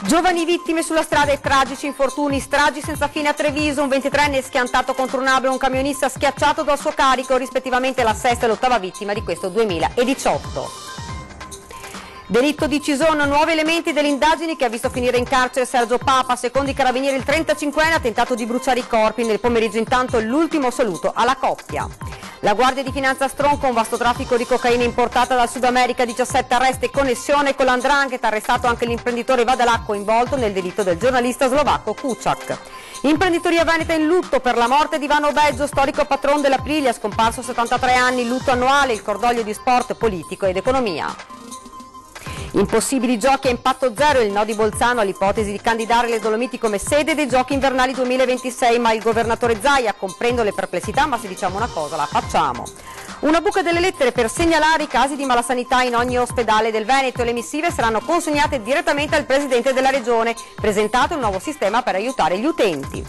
Giovani vittime sulla strada e tragici infortuni, stragi senza fine a Treviso, un 23enne schiantato contro un'auto e un camionista schiacciato dal suo carico, rispettivamente la sesta e l'ottava vittima di questo 2018. Delitto di Cison, nuovi elementi delle indagini che ha visto finire in carcere Sergio Papa. Secondo i carabinieri il 35enne ha tentato di bruciare i corpi, nel pomeriggio intanto l'ultimo saluto alla coppia. La Guardia di Finanza stronca un vasto traffico di cocaina importata dal Sud America, 17 arresti e connessione con l''ndrangheta, arrestato anche l'imprenditore Vadalà coinvolto nel delitto del giornalista slovacco Kuciak. Imprenditoria veneta in lutto per la morte di Ivano Beggio, storico patron dell'Aprilia, scomparso a 73 anni, lutto annuale, il cordoglio di sport, politico ed economia. Impossibili giochi a impatto zero, il no di Bolzano all'ipotesi di candidare le Dolomiti come sede dei giochi invernali 2026, ma il governatore Zaia: comprendo le perplessità, ma se diciamo una cosa la facciamo. Una buca delle lettere per segnalare i casi di malasanità in ogni ospedale del Veneto. Le missive saranno consegnate direttamente al Presidente della Regione, presentato il nuovo sistema per aiutare gli utenti.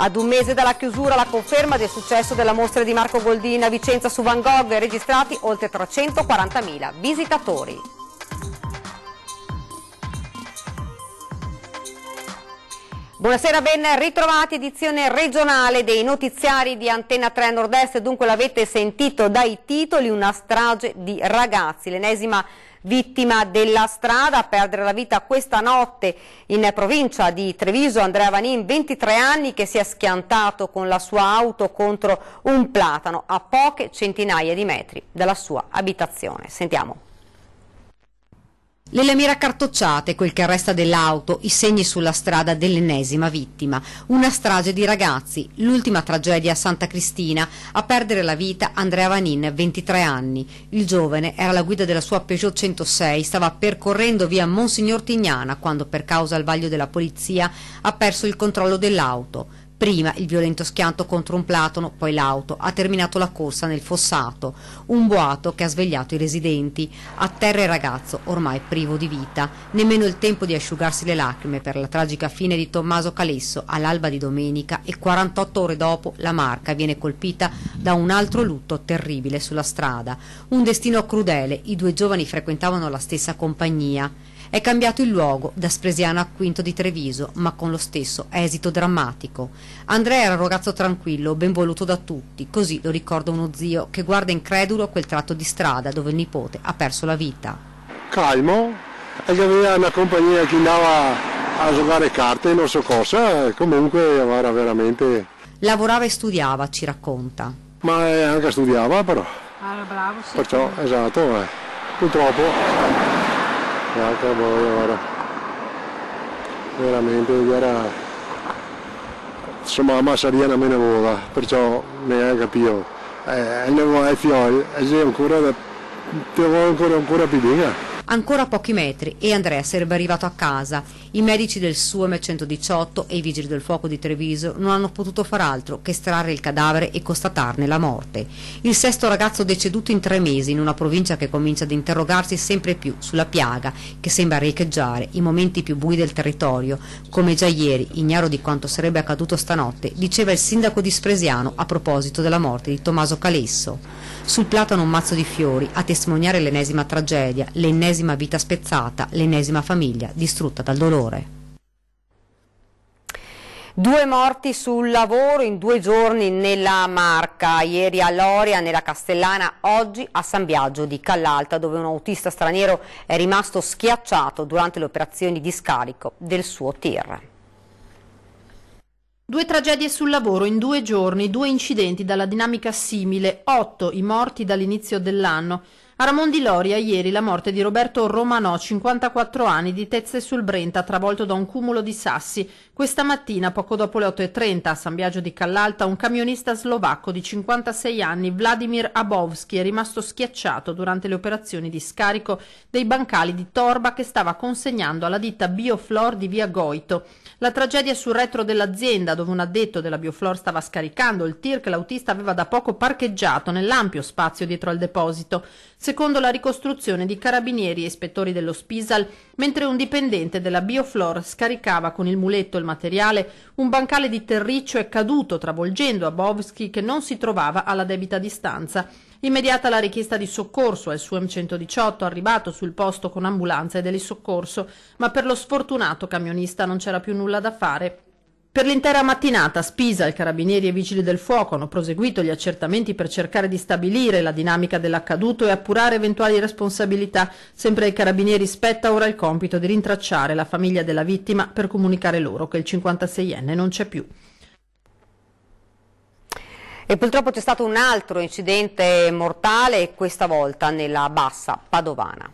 Ad un mese dalla chiusura, la conferma del successo della mostra di Marco Goldin a Vicenza su Van Gogh, registrati oltre 340.000 visitatori. Buonasera, ben ritrovati, edizione regionale dei notiziari di Antenna 3 Nord-Est. Dunque l'avete sentito dai titoli, una strage di ragazzi, l'ennesima vittima della strada a perdere la vita questa notte in provincia di Treviso, Andrea Vanin, 23 anni, che si è schiantato con la sua auto contro un platano a poche centinaia di metri dalla sua abitazione. Sentiamo. Le lamiere accartocciate, quel che resta dell'auto, i segni sulla strada dell'ennesima vittima. Una strage di ragazzi, l'ultima tragedia a Santa Cristina, a perdere la vita Andrea Vanin, 23 anni. Il giovane era alla guida della sua Peugeot 106, stava percorrendo via Monsignor Tignana quando, per causa al vaglio della polizia, ha perso il controllo dell'auto. Prima il violento schianto contro un platano, poi l'auto ha terminato la corsa nel fossato, un boato che ha svegliato i residenti. A terra il ragazzo, ormai privo di vita. Nemmeno il tempo di asciugarsi le lacrime per la tragica fine di Tommaso Calesso all'alba di domenica, e 48 ore dopo la Marca viene colpita da un altro lutto terribile sulla strada. Un destino crudele, i due giovani frequentavano la stessa compagnia. È cambiato il luogo da Spresiano a Quinto di Treviso, ma con lo stesso esito drammatico. Andrea era un ragazzo tranquillo, ben voluto da tutti, così lo ricorda uno zio che guarda incredulo quel tratto di strada dove il nipote ha perso la vita. Calmo, e aveva una compagnia che andava a giocare carte, non so cosa, comunque era veramente... Lavorava e studiava, ci racconta. Ma anche studiava però. Era bravo, sì. Perciò, esatto, purtroppo... Anche voi ora veramente era, insomma, ma sarebbe una meno vola, perciò neanche più non hai fiori e ancora più bene. Ancora pochi metri e Andrea sarebbe arrivato a casa. I medici del SUEM 118 e i vigili del fuoco di Treviso non hanno potuto far altro che estrarre il cadavere e constatarne la morte. Il sesto ragazzo deceduto in 3 mesi in una provincia che comincia ad interrogarsi sempre più sulla piaga che sembra riecheggiare i momenti più bui del territorio. Come già ieri, ignaro di quanto sarebbe accaduto stanotte, diceva il sindaco di Spresiano a proposito della morte di Tommaso Calesso. Sul platano un mazzo di fiori a testimoniare l'ennesima tragedia, l'ennesima vita spezzata, l'ennesima famiglia distrutta dal dolore. 2 morti sul lavoro in 2 giorni nella Marca, ieri a Loria, nella Castellana, oggi a San Biagio di Callalta, dove un autista straniero è rimasto schiacciato durante le operazioni di scarico del suo tir. 2 tragedie sul lavoro in 2 giorni, 2 incidenti dalla dinamica simile, 8 i morti dall'inizio dell'anno. A Ramon di Loria ieri la morte di Roberto Romanò, 54 anni, di Tezze sul Brenta, travolto da un cumulo di sassi. Questa mattina, poco dopo le 8:30, a San Biagio di Callalta, un camionista slovacco di 56 anni, Vladimir Abovski, è rimasto schiacciato durante le operazioni di scarico dei bancali di torba che stava consegnando alla ditta Bioflor di via Goito. La tragedia è sul retro dell'azienda, dove un addetto della Bioflor stava scaricando il tir che l'autista aveva da poco parcheggiato nell'ampio spazio dietro al deposito. secondo la ricostruzione di carabinieri e ispettori dello Spisal, mentre un dipendente della Bioflor scaricava con il muletto il materiale, un bancale di terriccio è caduto travolgendo Abovsky, che non si trovava alla debita distanza. Immediata la richiesta di soccorso al SUEM 118, arrivato sul posto con ambulanza e delisoccorso, ma per lo sfortunato camionista non c'era più nulla da fare. Per l'intera mattinata Spisal, carabinieri e vigili del fuoco hanno proseguito gli accertamenti per cercare di stabilire la dinamica dell'accaduto e appurare eventuali responsabilità. Sempre ai carabinieri spetta ora il compito di rintracciare la famiglia della vittima per comunicare loro che il 56enne non c'è più. E purtroppo c'è stato un altro incidente mortale, questa volta nella Bassa Padovana.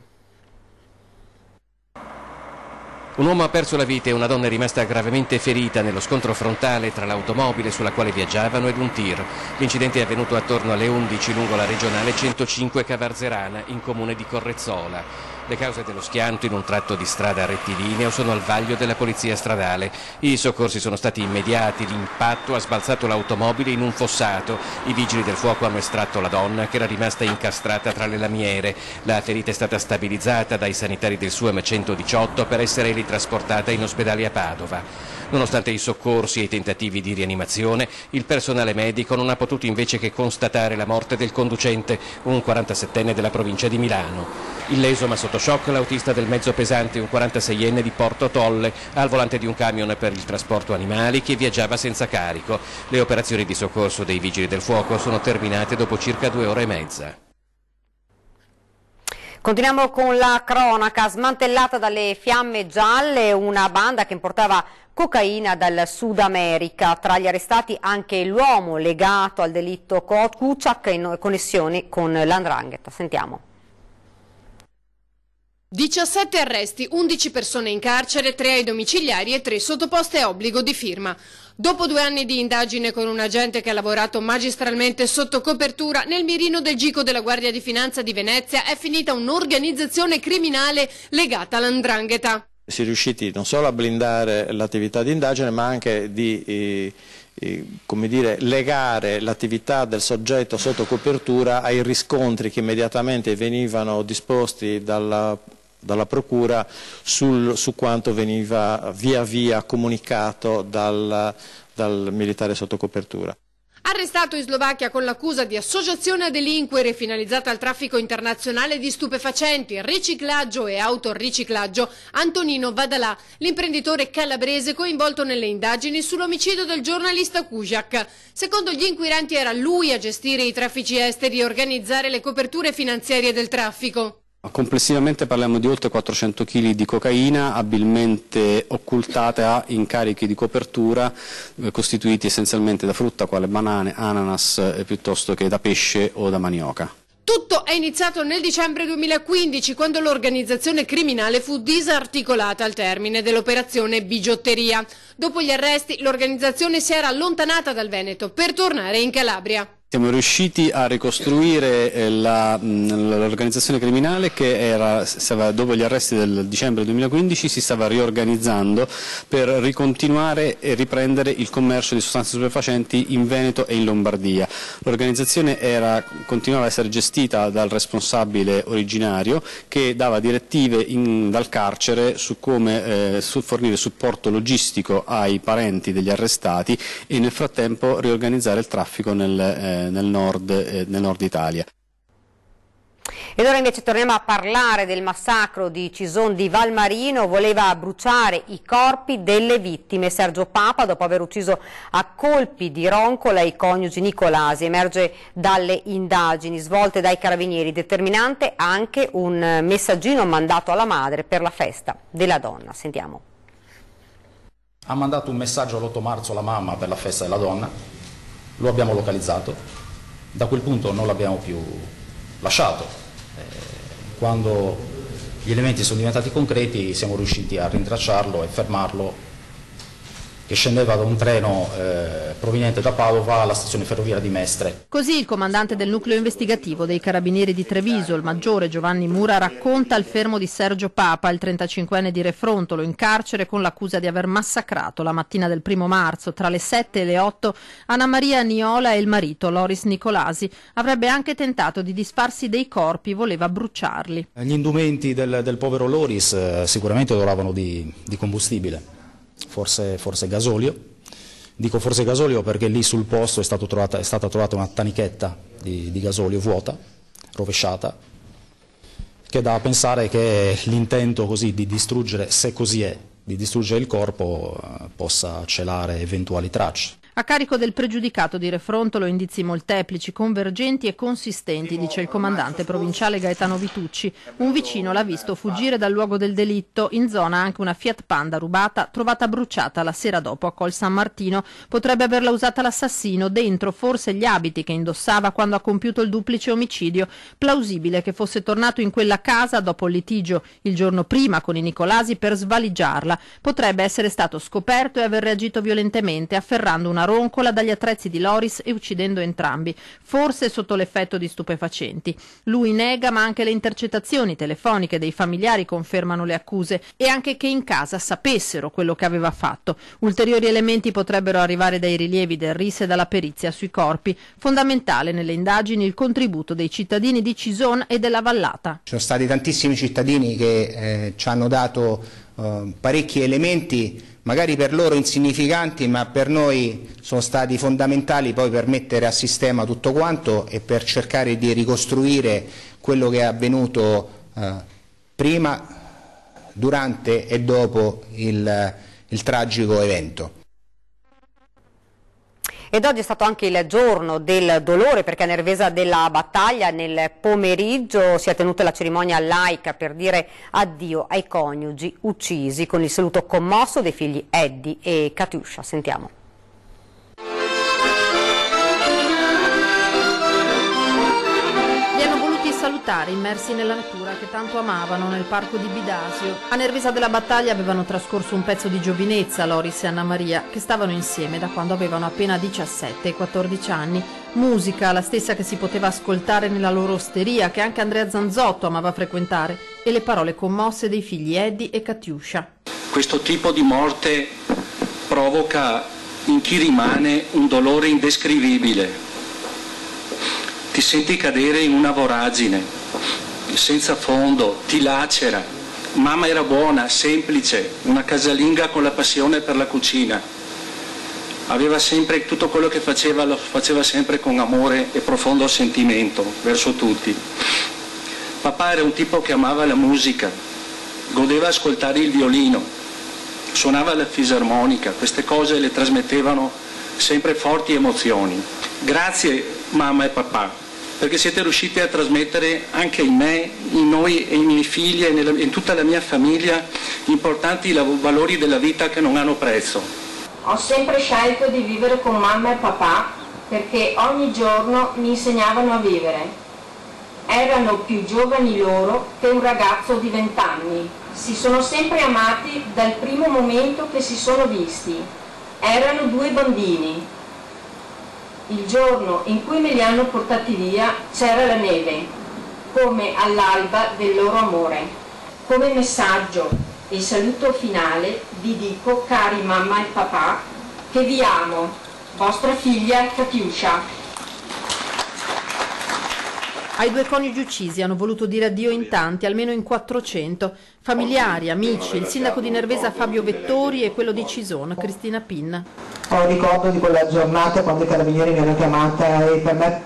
Un uomo ha perso la vita e una donna è rimasta gravemente ferita nello scontro frontale tra l'automobile sulla quale viaggiavano ed un tir. L'incidente è avvenuto attorno alle 11 lungo la regionale 105 Cavarzerana, in comune di Correzzola. Le cause dello schianto in un tratto di strada rettilineo sono al vaglio della polizia stradale. I soccorsi sono stati immediati, l'impatto ha sbalzato l'automobile in un fossato. I vigili del fuoco hanno estratto la donna, che era rimasta incastrata tra le lamiere. La ferita è stata stabilizzata dai sanitari del SUEM 118 per essere ritrasportata in ospedale a Padova. Nonostante i soccorsi e i tentativi di rianimazione, il personale medico non ha potuto invece che constatare la morte del conducente, un 47enne della provincia di Milano. Illeso ma sotto shock l'autista del mezzo pesante, un 46enne di Porto Tolle, al volante di un camion per il trasporto animali che viaggiava senza carico. Le operazioni di soccorso dei vigili del fuoco sono terminate dopo circa 2 ore e mezza. Continuiamo con la cronaca. Smantellata dalle fiamme gialle una banda che importava cocaina dal Sud America. Tra gli arrestati anche l'uomo legato al delitto Kuciak in connessione con l''ndrangheta. Sentiamo. 17 arresti, 11 persone in carcere, 3 ai domiciliari e 3 sottoposte a obbligo di firma. Dopo 2 anni di indagine con un agente che ha lavorato magistralmente sotto copertura, nel mirino del GICO della Guardia di Finanza di Venezia è finita un'organizzazione criminale legata all''ndrangheta. Si è riusciti non solo a blindare l'attività di indagine, ma anche di come dire, legare l'attività del soggetto sotto copertura ai riscontri che immediatamente venivano disposti dalla Procura su quanto veniva via via comunicato dal militare sotto copertura. Arrestato in Slovacchia con l'accusa di associazione a delinquere finalizzata al traffico internazionale di stupefacenti, riciclaggio e autoriciclaggio, Antonino Vadalà, l'imprenditore calabrese coinvolto nelle indagini sull'omicidio del giornalista Kuciak. Secondo gli inquirenti era lui a gestire i traffici esteri e organizzare le coperture finanziarie del traffico. Complessivamente parliamo di oltre 400 kg di cocaina abilmente occultata in carichi di copertura costituiti essenzialmente da frutta quale banane, ananas piuttosto che da pesce o da manioca. Tutto è iniziato nel dicembre 2015 quando l'organizzazione criminale fu disarticolata al termine dell'operazione Bigiotteria. Dopo gli arresti l'organizzazione si era allontanata dal Veneto per tornare in Calabria. Siamo riusciti a ricostruire l'organizzazione criminale che dopo gli arresti del dicembre 2015 si stava riorganizzando per ricontinuare e riprendere il commercio di sostanze stupefacenti in Veneto e in Lombardia. L'organizzazione continuava a essere gestita dal responsabile originario che dava direttive dal carcere su come fornire supporto logistico ai parenti degli arrestati e nel frattempo riorganizzare il traffico nel nord Italia. Ed ora invece torniamo a parlare del massacro di Cison di Valmarino. Voleva bruciare i corpi delle vittime. Sergio Papa, dopo aver ucciso a colpi di roncola i coniugi Nicolasi, emerge dalle indagini svolte dai carabinieri. Determinante anche un messaggino mandato alla madre per la festa della donna. Sentiamo. Ha mandato un messaggio l'8 marzo alla mamma per la festa della donna, lo abbiamo localizzato, da quel punto non l'abbiamo più lasciato. Quando gli elementi sono diventati concreti siamo riusciti a rintracciarlo e fermarlo che scendeva da un treno proveniente da Padova alla stazione ferroviaria di Mestre. Così il comandante del nucleo investigativo dei Carabinieri di Treviso, il maggiore Giovanni Mura, racconta il fermo di Sergio Papa, il 35enne di Refrontolo, in carcere con l'accusa di aver massacrato la mattina del 1° marzo, tra le 7 e le 8, Anna Maria Niola e il marito, Loris Nicolasi. Avrebbe anche tentato di disfarsi dei corpi, voleva bruciarli. Gli indumenti del povero Loris sicuramente odoravano di combustibile. Forse gasolio. Dico forse gasolio perché lì sul posto è stata trovata una tanichetta di gasolio vuota, rovesciata, che dà a pensare che l'intento così di distruggere, se così è, di distruggere il corpo possa celare eventuali tracce. A carico del pregiudicato di Refrontolo indizi molteplici, convergenti e consistenti, dice il comandante provinciale Gaetano Vitucci. Un vicino l'ha visto fuggire dal luogo del delitto. In zona anche una Fiat Panda rubata, trovata bruciata la sera dopo a Col San Martino. Potrebbe averla usata l'assassino, dentro forse gli abiti che indossava quando ha compiuto il duplice omicidio. Plausibile che fosse tornato in quella casa dopo il litigio il giorno prima con i Nicolasi per svaligiarla. Potrebbe essere stato scoperto e aver reagito violentemente, afferrando una roncola dagli attrezzi di Loris e uccidendo entrambi, forse sotto l'effetto di stupefacenti. Lui nega, ma anche le intercettazioni telefoniche dei familiari confermano le accuse, e anche che in casa sapessero quello che aveva fatto. Ulteriori elementi potrebbero arrivare dai rilievi del RIS e dalla perizia sui corpi. Fondamentale nelle indagini il contributo dei cittadini di Cison e della Vallata. Ci sono stati tantissimi cittadini che ci hanno dato parecchi elementi, magari per loro insignificanti, ma per noi sono stati fondamentali poi per mettere a sistema tutto quanto e per cercare di ricostruire quello che è avvenuto prima, durante e dopo il tragico evento. Ed oggi è stato anche il giorno del dolore, perché a Nervesa della Battaglia nel pomeriggio si è tenuta la cerimonia laica per dire addio ai coniugi uccisi, con il saluto commosso dei figli Eddie e Katiuscia. Sentiamo. Salutare immersi nella natura che tanto amavano nel parco di Bidasio. A Nervesa della Battaglia avevano trascorso un pezzo di giovinezza Loris e Anna Maria, che stavano insieme da quando avevano appena 17 e 14 anni. Musica, la stessa che si poteva ascoltare nella loro osteria, che anche Andrea Zanzotto amava frequentare, e le parole commosse dei figli Eddie e Katiuscia. Questo tipo di morte provoca in chi rimane un dolore indescrivibile. Ti senti cadere in una voragine, senza fondo, ti lacera. Mamma era buona, semplice, una casalinga con la passione per la cucina. Aveva sempre tutto quello che faceva, lo faceva sempre con amore e profondo sentimento verso tutti. Papà era un tipo che amava la musica, godeva ascoltare il violino, suonava la fisarmonica, queste cose le trasmettevano sempre forti emozioni. Grazie mamma e papà, perché siete riusciti a trasmettere anche in me, in noi e in miei figli e in tutta la mia famiglia importanti valori della vita che non hanno prezzo. Ho sempre scelto di vivere con mamma e papà perché ogni giorno mi insegnavano a vivere. Erano più giovani loro che un ragazzo di 20 anni. Si sono sempre amati dal primo momento che si sono visti. Erano due bambini. Il giorno in cui me li hanno portati via c'era la neve, come all'alba del loro amore. Come messaggio e saluto finale vi dico, cari mamma e papà, che vi amo, vostra figlia Katiuscia. Ai due coniugi uccisi hanno voluto dire addio in tanti, almeno in 400. Familiari, amici, il sindaco di Nervesa Fabio Vettori e quello di Cison, Cristina Pinna. Ho ricordo di quella giornata quando i carabinieri mi hanno chiamata e per me,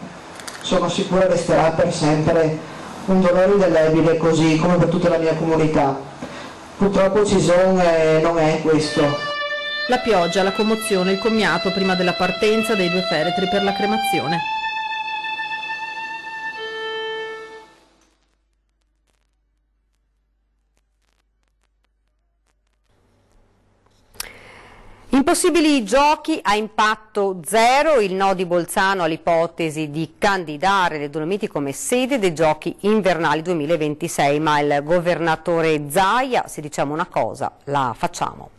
sono sicura, resterà per sempre un dolore indelebile, così come per tutta la mia comunità. Purtroppo Cison non è questo. La pioggia, la commozione, il commiato prima della partenza dei due feretri per la cremazione. Impossibili giochi a impatto zero, il no di Bolzano all'ipotesi di candidare le Dolomiti come sede dei giochi invernali 2026, ma il governatore Zaia, se diciamo una cosa, la facciamo.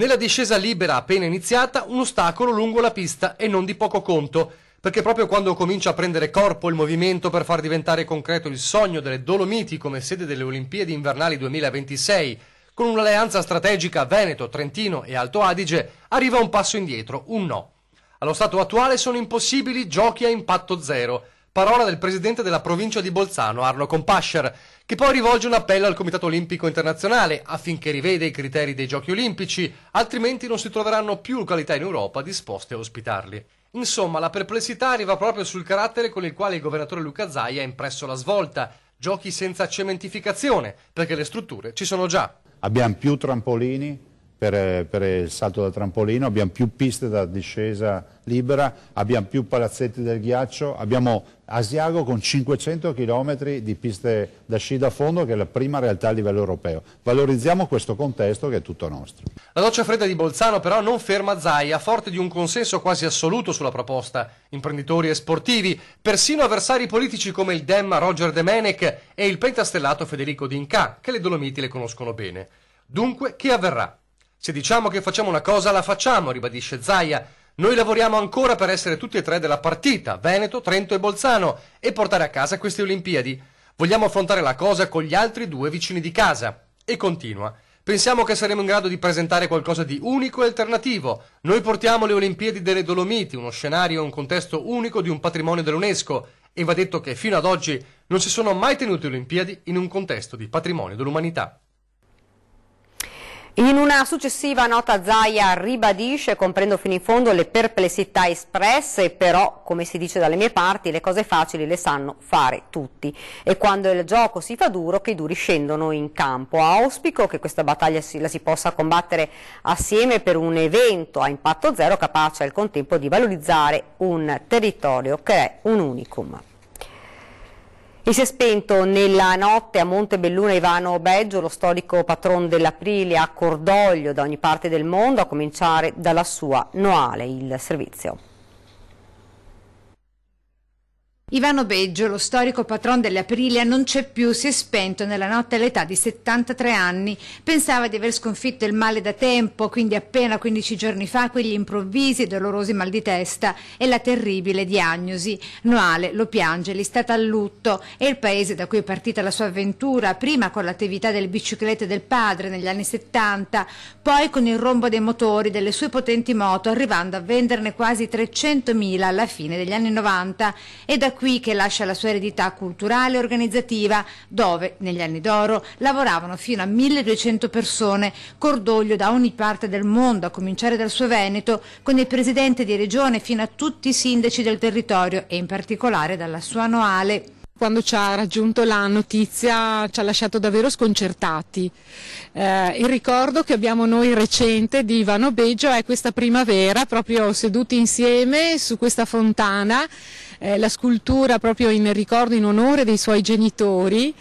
Nella discesa libera appena iniziata, un ostacolo lungo la pista e non di poco conto, perché proprio quando comincia a prendere corpo il movimento per far diventare concreto il sogno delle Dolomiti come sede delle Olimpiadi invernali 2026, con un'alleanza strategica Veneto, Trentino e Alto Adige, arriva un passo indietro, un no. Allo stato attuale sono impossibili giochi a impatto zero, parola del presidente della provincia di Bolzano, Arno Kompascher, che poi rivolge un appello al Comitato Olimpico Internazionale affinché riveda i criteri dei Giochi Olimpici, altrimenti non si troveranno più località in Europa disposte a ospitarli. Insomma, la perplessità arriva proprio sul carattere con il quale il governatore Luca Zaia ha impresso la svolta, giochi senza cementificazione, perché le strutture ci sono già. Abbiamo più trampolini per il salto da trampolino, abbiamo più piste da discesa libera, abbiamo più palazzetti del ghiaccio, abbiamo Asiago con 500 km di piste da sci da fondo, che è la prima realtà a livello europeo. Valorizziamo questo contesto che è tutto nostro. La doccia fredda di Bolzano però non ferma Zaia, forte di un consenso quasi assoluto sulla proposta. Imprenditori e sportivi, persino avversari politici come il Dem Roger Domenech e il pentastellato Federico D'Inca, che le Dolomiti le conoscono bene. Dunque, che avverrà? Se diciamo che facciamo una cosa, la facciamo, ribadisce Zaia. Noi lavoriamo ancora per essere tutti e tre della partita, Veneto, Trento e Bolzano, e portare a casa queste Olimpiadi. Vogliamo affrontare la cosa con gli altri due vicini di casa. E continua. Pensiamo che saremo in grado di presentare qualcosa di unico e alternativo. Noi portiamo le Olimpiadi delle Dolomiti, uno scenario e un contesto unico di un patrimonio dell'UNESCO, e va detto che fino ad oggi non si sono mai tenute Olimpiadi in un contesto di patrimonio dell'umanità. In una successiva nota Zaia ribadisce: comprendo fino in fondo le perplessità espresse, però, come si dice dalle mie parti, le cose facili le sanno fare tutti, e quando il gioco si fa duro che i duri scendono in campo. Auspico che questa battaglia la si possa combattere assieme per un evento a impatto zero capace al contempo di valorizzare un territorio che è un unicum. E si è spento nella notte a Montebelluna Ivano Beggio, lo storico patron dell'Aprilia, cordoglio da ogni parte del mondo, a cominciare dalla sua Noale, il servizio. Ivano Beggio, lo storico patron delle Aprilia, non c'è più, si è spento nella notte all'età di 73 anni. Pensava di aver sconfitto il male da tempo, quindi appena 15 giorni fa quegli improvvisi e dolorosi mal di testa e la terribile diagnosi. Noale lo piange, gli è stata a lutto, è il paese da cui è partita la sua avventura, prima con l'attività delle biciclette del padre negli anni 70, poi con il rombo dei motori delle sue potenti moto, arrivando a venderne quasi 300.000 alla fine degli anni 90, e da qui che lascia la sua eredità culturale e organizzativa, dove negli anni d'oro lavoravano fino a 1200 persone, cordoglio da ogni parte del mondo, a cominciare dal suo Veneto, con il presidente di regione fino a tutti i sindaci del territorio e in particolare dalla sua Noale. Quando ci ha raggiunto la notizia ci ha lasciato davvero sconcertati. Il ricordo che abbiamo noi recente di Ivano Beggio è questa primavera, proprio seduti insieme su questa fontana, la scultura proprio in ricordo, in onore dei suoi genitori,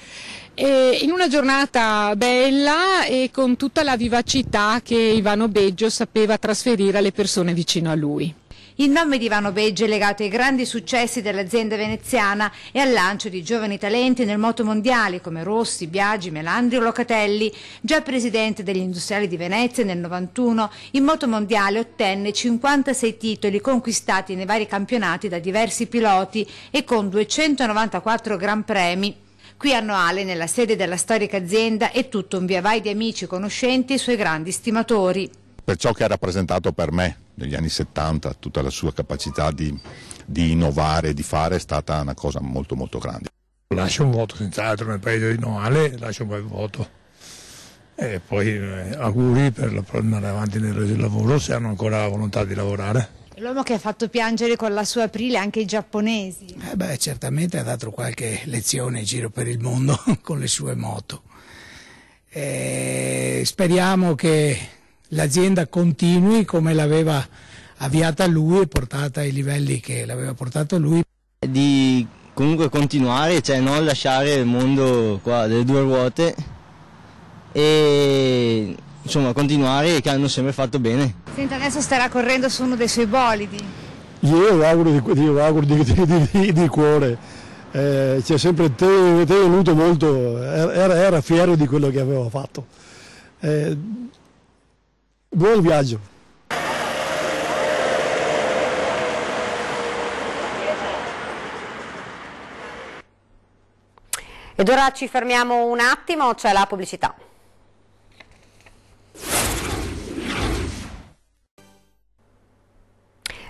e in una giornata bella e con tutta la vivacità che Ivano Beggio sapeva trasferire alle persone vicino a lui. Il nome di Ivano Beggio è legato ai grandi successi dell'azienda veneziana e al lancio di giovani talenti nel moto mondiale come Rossi, Biagi, Melandri o Locatelli. Già presidente degli industriali di Venezia nel 91, in moto mondiale ottenne 56 titoli conquistati nei vari campionati da diversi piloti e con 294 gran premi. Qui a Noale, nella sede della storica azienda, è tutto un via vai di amici, conoscenti e suoi grandi stimatori. Per ciò che ha rappresentato per me negli anni 70, tutta la sua capacità di innovare, di fare, è stata una cosa molto molto grande. Lascio un voto senz'altro nel paese di Noale, lascio un bel voto e poi auguri per andare avanti nel lavoro se hanno ancora la volontà di lavorare. L'uomo che ha fatto piangere con la sua Aprilia anche i giapponesi. Certamente ha dato qualche lezione in giro per il mondo con le sue moto. Speriamo che l'azienda continui come l'aveva avviata lui e portata ai livelli che l'aveva portato lui. Di comunque continuare, cioè non lasciare il mondo qua delle due ruote e insomma continuare, che hanno sempre fatto bene. Senta, adesso starà correndo su uno dei suoi bolidi. Io auguro di cuore, ci ha sempre tenuto molto, era fiero di quello che aveva fatto. Buon viaggio. Ed ora ci fermiamo un attimo, c'è la pubblicità.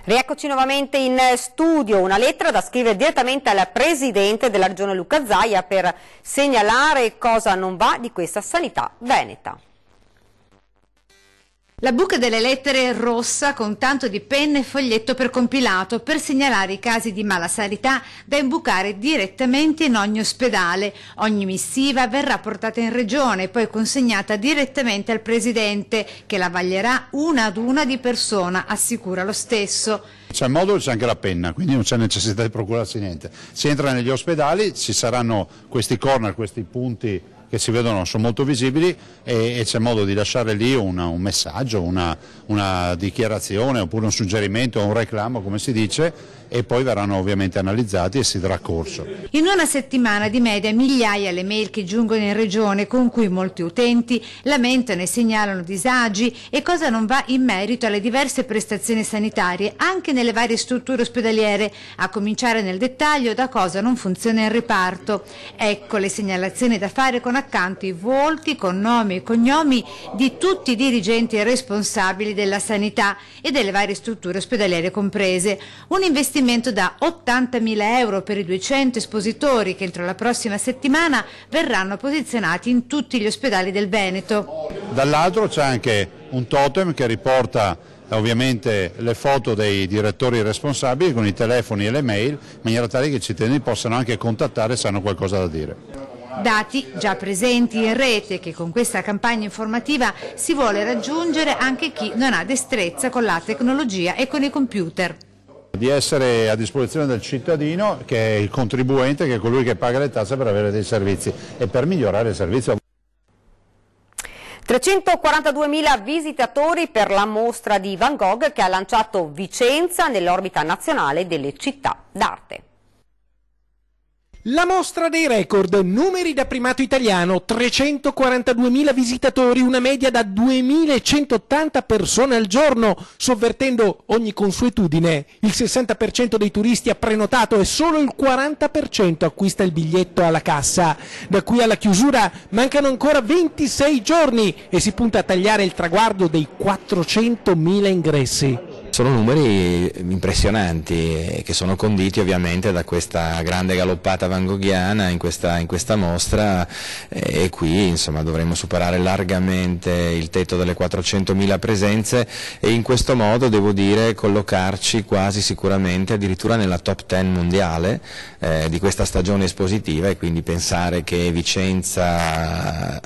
Rieccoci nuovamente in studio, una lettera da scrivere direttamente al Presidente della Regione Luca Zaia per segnalare cosa non va di questa sanità veneta. La buca delle lettere è rossa con tanto di penna e foglietto precompilato per segnalare i casi di mala sanità da imbucare direttamente in ogni ospedale. Ogni missiva verrà portata in regione e poi consegnata direttamente al Presidente, che la vaglierà una ad una di persona, assicura lo stesso. C'è il modulo, c'è anche la penna, quindi non c'è necessità di procurarsi niente. Si entra negli ospedali, ci saranno questi corner, questi punti che si vedono, sono molto visibili, e c'è modo di lasciare lì un messaggio, una dichiarazione oppure un suggerimento o un reclamo, come si dice, e poi verranno ovviamente analizzati e si darà corso. In una settimana di media migliaia le mail che giungono in regione, con cui molti utenti lamentano e segnalano disagi e cosa non va in merito alle diverse prestazioni sanitarie anche nelle varie strutture ospedaliere, a cominciare nel dettaglio da cosa non funziona il reparto. Ecco le segnalazioni da fare con accanto i volti con nomi e cognomi di tutti i dirigenti e responsabili della sanità e delle varie strutture ospedaliere comprese. Un investimento da 80.000 euro per i 200 espositori che entro la prossima settimana verranno posizionati in tutti gli ospedali del Veneto. Dall'altro c'è anche un totem che riporta ovviamente le foto dei direttori responsabili con i telefoni e le mail, in maniera tale che i cittadini possano anche contattare se hanno qualcosa da dire. Dati già presenti in rete che con questa campagna informativa si vuole raggiungere anche chi non ha destrezza con la tecnologia e con i computer. Di essere a disposizione del cittadino, che è il contribuente, che è colui che paga le tasse per avere dei servizi e per migliorare il servizio. 342.000 visitatori per la mostra di Van Gogh che ha lanciato Vicenza nell'orbita nazionale delle città d'arte. La mostra dei record, numeri da primato italiano, 342.000 visitatori, una media da 2.180 persone al giorno, sovvertendo ogni consuetudine. Il 60% dei turisti ha prenotato e solo il 40% acquista il biglietto alla cassa. Da qui alla chiusura mancano ancora 26 giorni e si punta a tagliare il traguardo dei 400.000 ingressi. Sono numeri impressionanti che sono conditi ovviamente da questa grande galoppata van Goghiana in questa mostra, e qui insomma dovremo superare largamente il tetto delle 400.000 presenze e in questo modo devo dire collocarci quasi sicuramente addirittura nella top 10 mondiale di questa stagione espositiva, e quindi pensare che Vicenza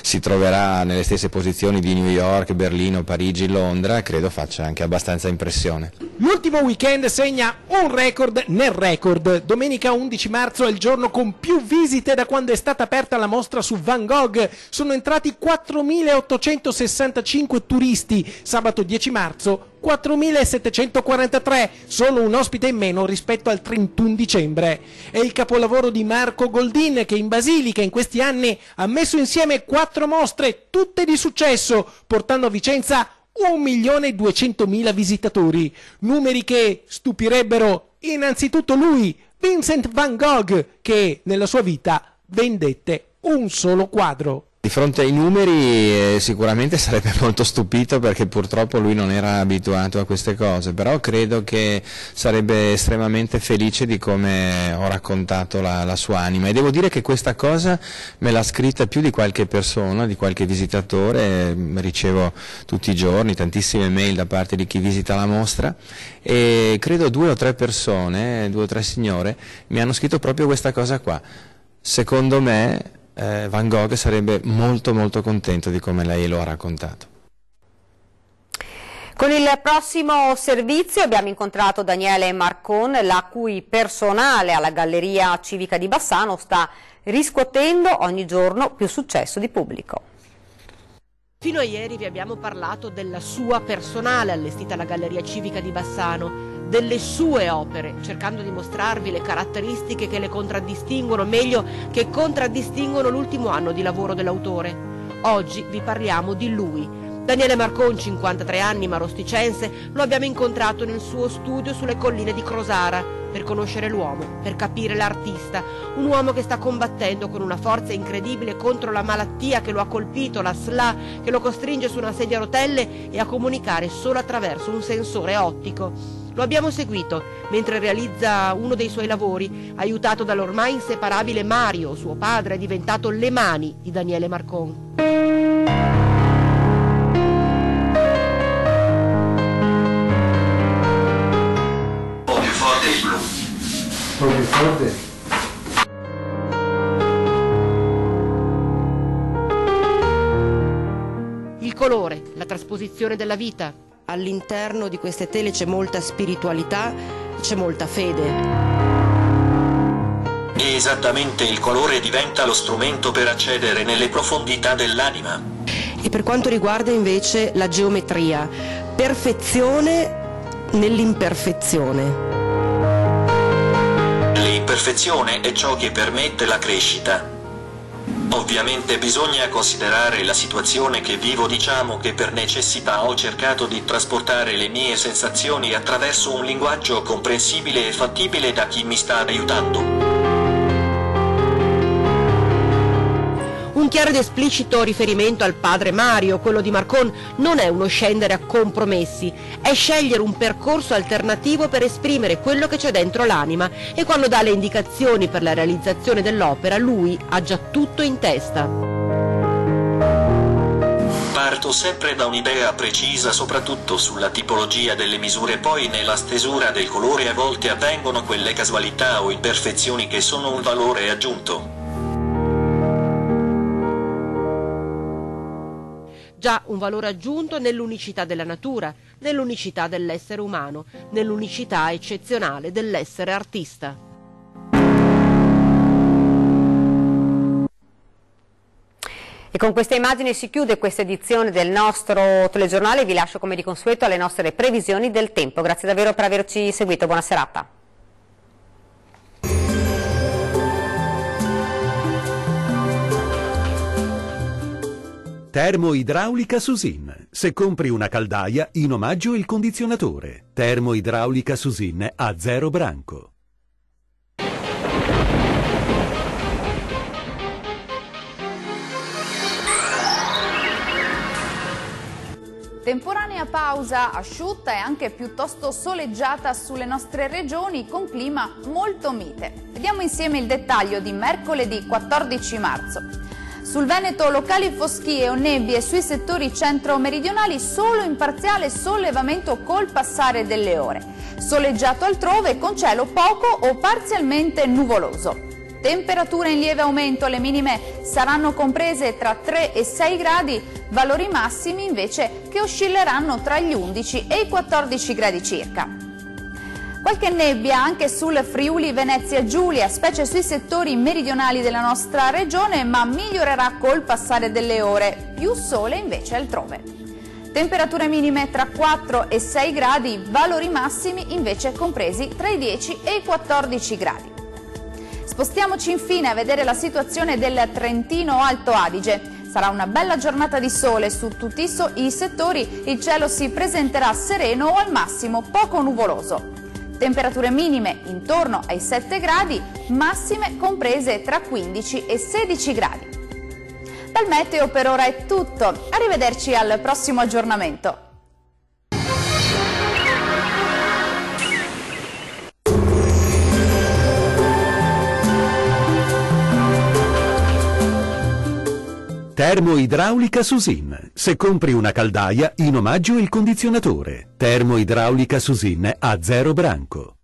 si troverà nelle stesse posizioni di New York, Berlino, Parigi, Londra credo faccia anche abbastanza impressione. L'ultimo weekend segna un record nel record. Domenica 11 marzo è il giorno con più visite da quando è stata aperta la mostra su Van Gogh. Sono entrati 4.865 turisti. Sabato 10 marzo 4.743, solo un ospite in meno rispetto al 31 dicembre. È il capolavoro di Marco Goldin che in Basilica in questi anni ha messo insieme 4 mostre, tutte di successo, portando a Vicenza 1.200.000 visitatori, numeri che stupirebbero innanzitutto lui, Vincent van Gogh, che nella sua vita vendette un solo quadro. Di fronte ai numeri sicuramente sarebbe molto stupito, perché purtroppo lui non era abituato a queste cose, però credo che sarebbe estremamente felice di come ho raccontato la sua anima, e devo dire che questa cosa me l'ha scritta più di qualche persona, di qualche visitatore. Ricevo tutti i giorni tantissime mail da parte di chi visita la mostra, e credo 2 o 3 persone, 2 o 3 signore mi hanno scritto proprio questa cosa qua. Secondo me Van Gogh sarebbe molto molto contento di come lei lo ha raccontato. Con il prossimo servizio abbiamo incontrato Daniele Marcon, la cui personale alla Galleria Civica di Bassano sta riscuotendo ogni giorno più successo di pubblico. Fino a ieri vi abbiamo parlato della sua personale allestita alla Galleria Civica di Bassano, delle sue opere, cercando di mostrarvi le caratteristiche che le contraddistinguono, meglio che contraddistinguono l'ultimo anno di lavoro dell'autore. Oggi vi parliamo di lui, Daniele Marcon, 53 anni, marosticense, lo abbiamo incontrato nel suo studio sulle colline di Crosara per conoscere l'uomo, per capire l'artista, un uomo che sta combattendo con una forza incredibile contro la malattia che lo ha colpito, la SLA, che lo costringe su una sedia a rotelle e a comunicare solo attraverso un sensore ottico. Lo abbiamo seguito mentre realizza uno dei suoi lavori, aiutato dall'ormai inseparabile Mario, suo padre, diventato le mani di Daniele Marcon. Più forte. Il colore, la trasposizione della vita. All'interno di queste tele c'è molta spiritualità, c'è molta fede. Esattamente, il colore diventa lo strumento per accedere nelle profondità dell'anima. E per quanto riguarda invece la geometria, perfezione nell'imperfezione. L'imperfezione è ciò che permette la crescita. Ovviamente bisogna considerare la situazione che vivo, diciamo che per necessità ho cercato di trasportare le mie sensazioni attraverso un linguaggio comprensibile e fattibile da chi mi sta aiutando. Un chiaro ed esplicito riferimento al padre Mario, quello di Marcon, non è uno scendere a compromessi, è scegliere un percorso alternativo per esprimere quello che c'è dentro l'anima, e quando dà le indicazioni per la realizzazione dell'opera, lui ha già tutto in testa. Parto sempre da un'idea precisa, soprattutto sulla tipologia delle misure, poi nella stesura del colore a volte avvengono quelle casualità o imperfezioni che sono un valore aggiunto. Già un valore aggiunto nell'unicità della natura, nell'unicità dell'essere umano, nell'unicità eccezionale dell'essere artista. E con queste immagini si chiude questa edizione del nostro telegiornale. Vi lascio come di consueto alle nostre previsioni del tempo. Grazie davvero per averci seguito. Buona serata. Termoidraulica Susin. Se compri una caldaia, in omaggio il condizionatore. Termoidraulica Susin a 0 branco. Temporanea pausa asciutta e anche piuttosto soleggiata sulle nostre regioni con clima molto mite. Vediamo insieme il dettaglio di mercoledì 14 marzo. Sul Veneto locali foschie o nebbie, sui settori centro-meridionali solo in parziale sollevamento col passare delle ore. Soleggiato altrove con cielo poco o parzialmente nuvoloso. Temperature in lieve aumento, le minime saranno comprese tra 3 e 6 gradi, valori massimi invece che oscilleranno tra gli 11 e i 14 gradi circa. Qualche nebbia anche sul Friuli Venezia Giulia, specie sui settori meridionali della nostra regione, ma migliorerà col passare delle ore, più sole invece altrove. Temperature minime tra 4 e 6 gradi, valori massimi invece compresi tra i 10 e i 14 gradi. Spostiamoci infine a vedere la situazione del Trentino Alto Adige. Sarà una bella giornata di sole su tutti i settori, il cielo si presenterà sereno o al massimo poco nuvoloso. Temperature minime intorno ai 7 gradi, massime comprese tra 15 e 16 gradi. Dal meteo per ora è tutto, arrivederci al prossimo aggiornamento. Termoidraulica Susin. Se compri una caldaia, in omaggio il condizionatore. Termoidraulica Susin a 0 branco.